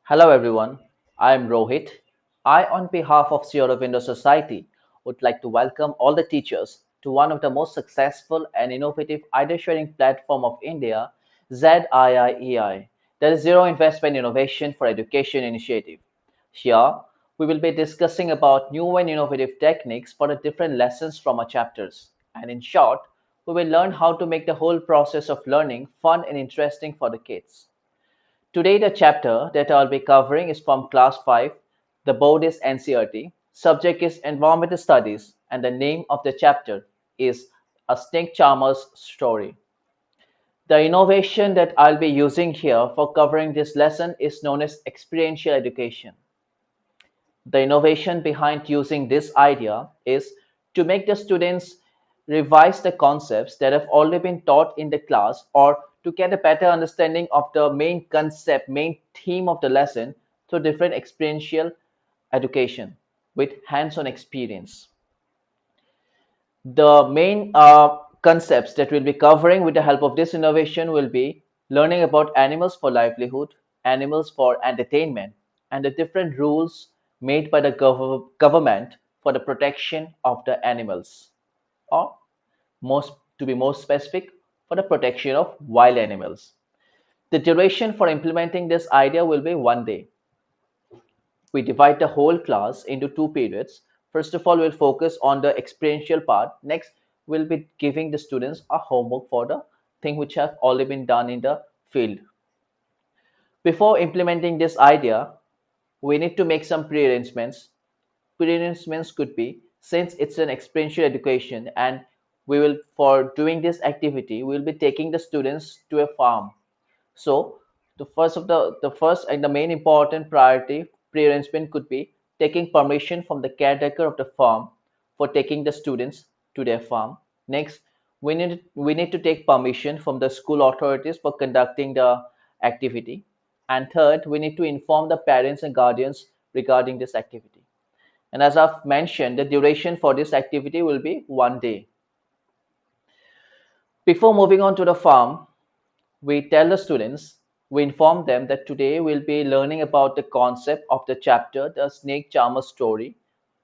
Hello everyone, I am Rohit. I, on behalf of Sierra Window Society, would like to welcome all the teachers to one of the most successful and innovative idea sharing platform of India, ZIIEI, that is Zero Investment Innovation for Education initiative. Here, we will be discussing about new and innovative techniques for the different lessons from our chapters. And in short, we will learn how to make the whole process of learning fun and interesting for the kids. Today, the chapter that I'll be covering is from Class 5. The board is NCERT, subject is Environmental Studies, and the name of the chapter is A Snake Charmer's Story. The innovation that I'll be using here for covering this lesson is known as experiential education. The innovation behind using this idea is to make the students revise the concepts that have already been taught in the class or to get a better understanding of the main concept, main theme of the lesson through different experiential education with hands-on experience. The main concepts that we'll be covering with the help of this innovation will be learning about animals for livelihood, animals for entertainment, and the different rules made by the government for the protection of the animals, or most to be more specific, for the protection of wild animals. The duration for implementing this idea will be 1 day. We divide the whole class into two periods. First of all, we'll focus on the experiential part. Next, we'll be giving the students a homework for the thing which have already been done in the field. Before implementing this idea, we need to make some pre-arrangements. Pre-arrangements could be, since it's an experiential education and we will, for doing this activity, we will be taking the students to a farm. So the first and the main important priority pre-arrangement could be taking permission from the caretaker of the farm for taking the students to their farm. Next, we need to take permission from the school authorities for conducting the activity. And third, we need to inform the parents and guardians regarding this activity. And as I've mentioned, the duration for this activity will be 1 day. Before moving on to the farm, we tell the students, we inform them that today we'll be learning about the concept of the chapter, the snake charmer story,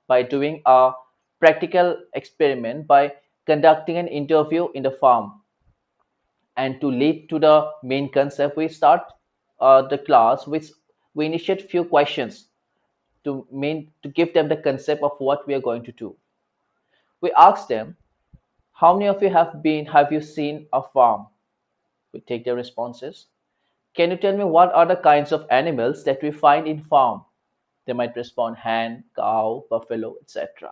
by doing a practical experiment by conducting an interview in the farm. And to lead to the main concept, we start the class with we initiate few questions to give them the concept of what we are going to do. We ask them, how many of you have you seen a farm? We take their responses. Can you tell me what are the kinds of animals that we find in farm? They might respond hen, cow, buffalo, etc.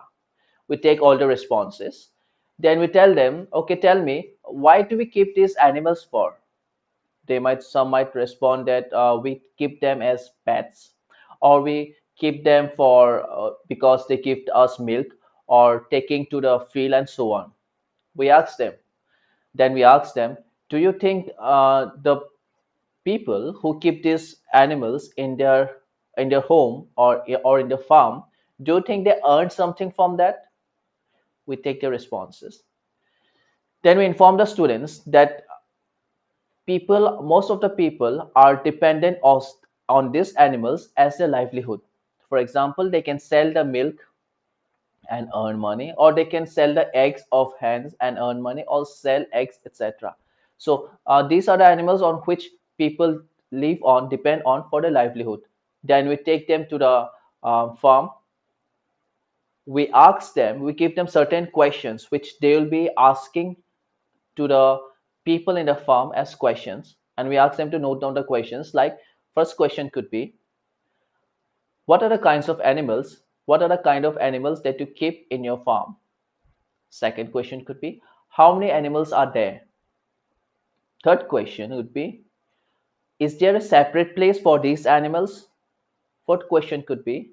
We take all the responses. Then we tell them, okay, tell me, why do we keep these animals for? Some might respond that we keep them as pets, or we keep them for because they give us milk, or taking to the field and so on. We ask them. Then we ask them, do you think the people who keep these animals in their home or in the farm, do you think they earn something from that? We take their responses. Then we inform the students that most of the people are dependent on these animals as their livelihood. For example, they can sell the milk and earn money, or they can sell the eggs of hens and earn money, or sell eggs, etc. So these are the animals on which people live on, depend on for their livelihood. Then we take them to the farm. We give them certain questions which they will be asking to the people in the farm as questions, and we ask them to note down the questions. Like, first question could be, what are the kinds of animals? What are the kind of animals that you keep in your farm? Second question could be, how many animals are there? Third question would be, is there a separate place for these animals? Fourth question could be,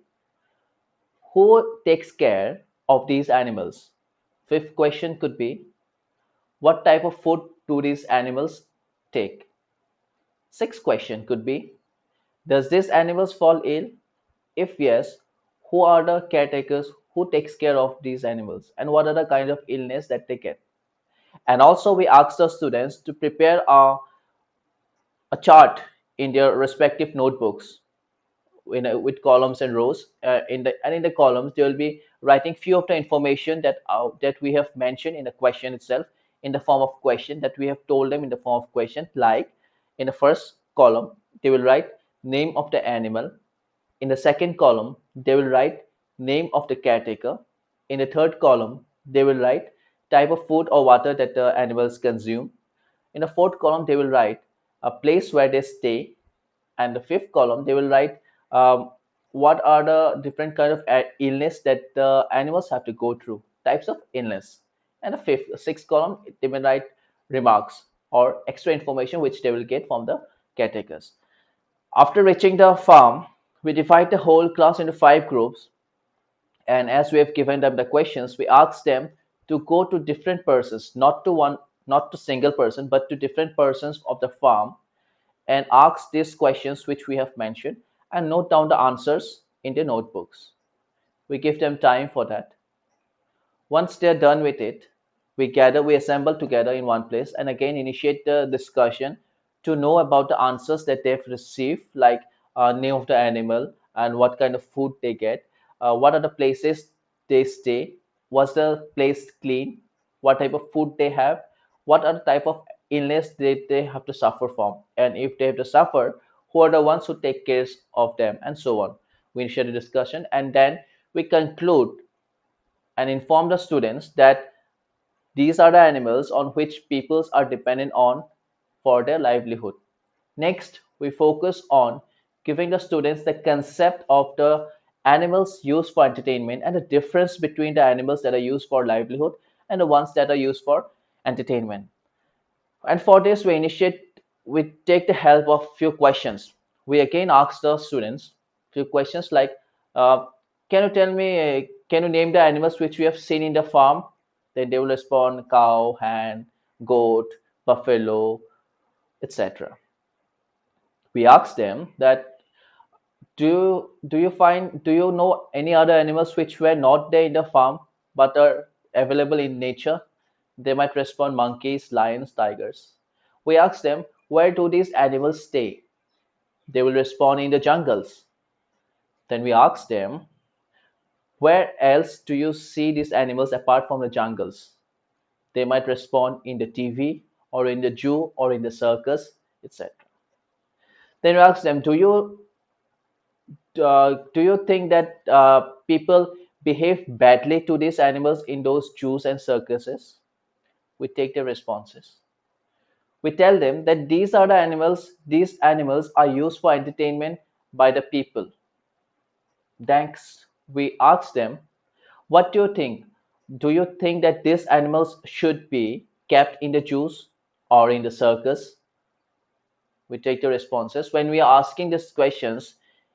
who takes care of these animals? Fifth question could be, what type of food do these animals take? Sixth question could be, does these animals fall ill? If yes, who are the caretakers who takes care of these animals and what are the kind of illness that they get? And also we ask the students to prepare a chart in their respective notebooks. with columns and rows. In the columns they will be writing few of the information that we have mentioned in the question itself, in the form of question that we have told them in the form of question. Like in the first column they will write name of the animal. In the second column, they will write name of the caretaker. In the third column, they will write type of food or water that the animals consume. In the fourth column, they will write a place where they stay. And the fifth column, they will write what are the different kind of illness that the animals have to go through, types of illness. And sixth column, they will write remarks or extra information which they will get from the caretakers. After reaching the farm, we divide the whole class into five groups, and as we have given them the questions, we ask them to go to different persons, not to single person, but to different persons of the farm, and ask these questions which we have mentioned, and note down the answers in their notebooks. We give them time for that. Once they're done with it, we assemble together in one place and again initiate the discussion to know about the answers that they've received, like name of the animal and what kind of food they get, what are the places they stay, was the place clean, what type of food they have, what are the type of illness they have to suffer from, and if they have to suffer, who are the ones who take care of them, and so on. We initiate a discussion and then we conclude and inform the students that these are the animals on which peoples are dependent on for their livelihood. Next, we focus on giving the students the concept of the animals used for entertainment and the difference between the animals that are used for livelihood and the ones that are used for entertainment. And for this, we take the help of few questions. We again ask the students few questions like, uh, can you tell me, can you name the animals which we have seen in the farm? Then they will respond cow, hen, goat, buffalo, etc. We ask them that do you know any other animals which were not there in the farm but are available in nature? They might respond monkeys, lions, tigers. We ask them, where do these animals stay? They will respond in the jungles. Then we ask them, where else do you see these animals apart from the jungles? They might respond in the TV or in the zoo or in the circus, etc. Then we ask them, do you think that people behave badly to these animals in those zoos and circuses? We take their responses. We tell them that these animals are used for entertainment by the people. Next, we ask them, what do you think? Do you think that these animals should be kept in the zoos or in the circus? We take the responses. When we are asking these questions,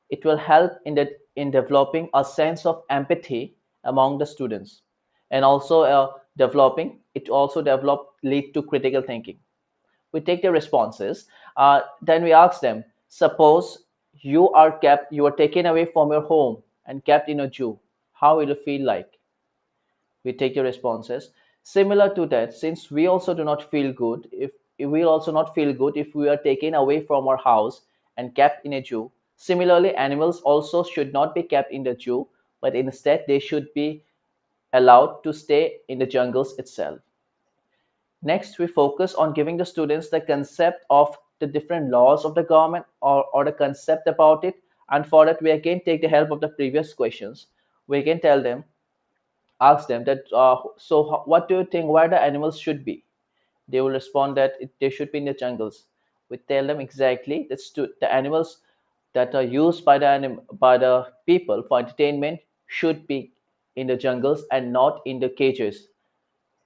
it will help in developing a sense of empathy among the students, and also developing it also develop lead to critical thinking. We take the responses. Then we ask them, suppose you are taken away from your home and kept in a zoo. How will you feel like? We take your responses. Similar to that, since we also do not feel good, if we also not feel good if we are taken away from our house and kept in a zoo. Similarly, animals also should not be kept in the zoo, but instead they should be allowed to stay in the jungles itself. Next, we focus on giving the students the concept of the different laws of the government, or the concept about it. And for that, we again take the help of the previous questions. We again ask them that, what do you think where the animals should be? They will respond that they should be in the jungles. We tell them exactly that the animals that are used by by the people for entertainment should be in the jungles and not in the cages.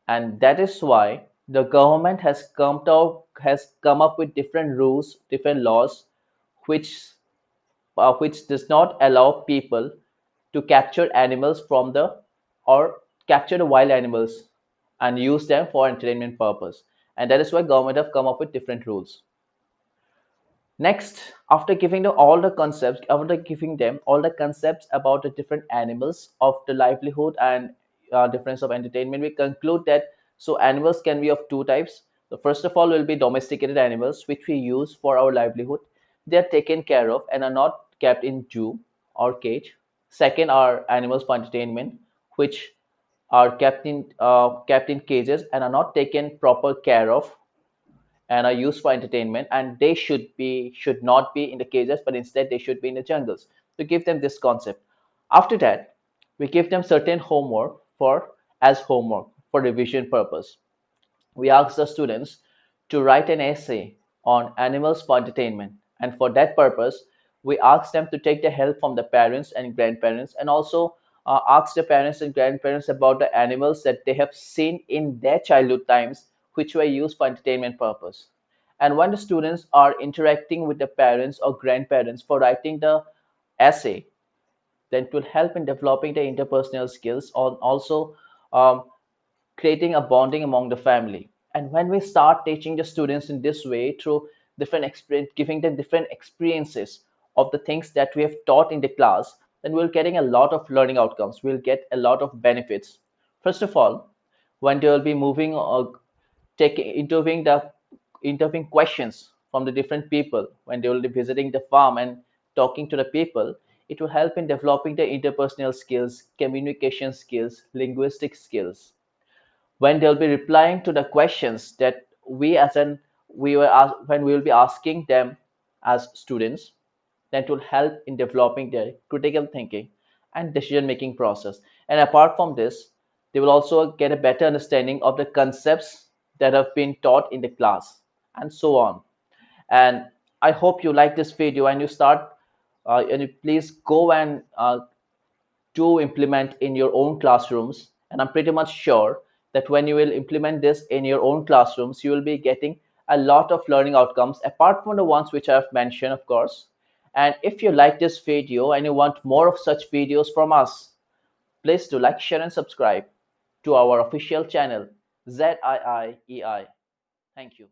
And that is why the government has come up with different rules, different laws, which which does not allow people to capture animals from the or capture the wild animals and use them for entertainment purpose. And that is why government have come up with different rules. Next, after giving them all the concepts about the different animals of the livelihood and difference of entertainment, we conclude that so animals can be of two types. The first of all will be domesticated animals, which we use for our livelihood. They are taken care of and are not kept in zoo or cage. Second are animals for entertainment, which are kept in cages and are not taken proper care of and are used for entertainment, and they should not be in the cages, but instead they should be in the jungles. To give them this concept. After that, we give them certain homework for revision purpose. We ask the students to write an essay on animals for entertainment, and for that purpose we ask them to take the help from the parents and grandparents, and also ask the parents and grandparents about the animals that they have seen in their childhood times, which were used for entertainment purpose. And when the students are interacting with the parents or grandparents for writing the essay, then it will help in developing the interpersonal skills, or also um, creating a bonding among the family. And when we start teaching the students in this way through different experience, giving them different experiences of the things that we have taught in the class, then we're getting a lot of learning outcomes. We'll get a lot of benefits. First of all, when they will be moving or taking interviewing questions from the different people, when they will be visiting the farm and talking to the people, it will help in developing the interpersonal skills, communication skills, linguistic skills. When they'll be replying to the questions that when we will be asking them as students, that will help in developing their critical thinking and decision making process. And apart from this, they will also get a better understanding of the concepts that have been taught in the class, and so on. And I hope you like this video, and you please go and to implement in your own classrooms. And I'm pretty much sure that when you will implement this in your own classrooms, you will be getting a lot of learning outcomes apart from the ones which I've mentioned, of course. And if you like this video and you want more of such videos from us, please do like, share, and subscribe to our official channel, ZIIEI. Thank you.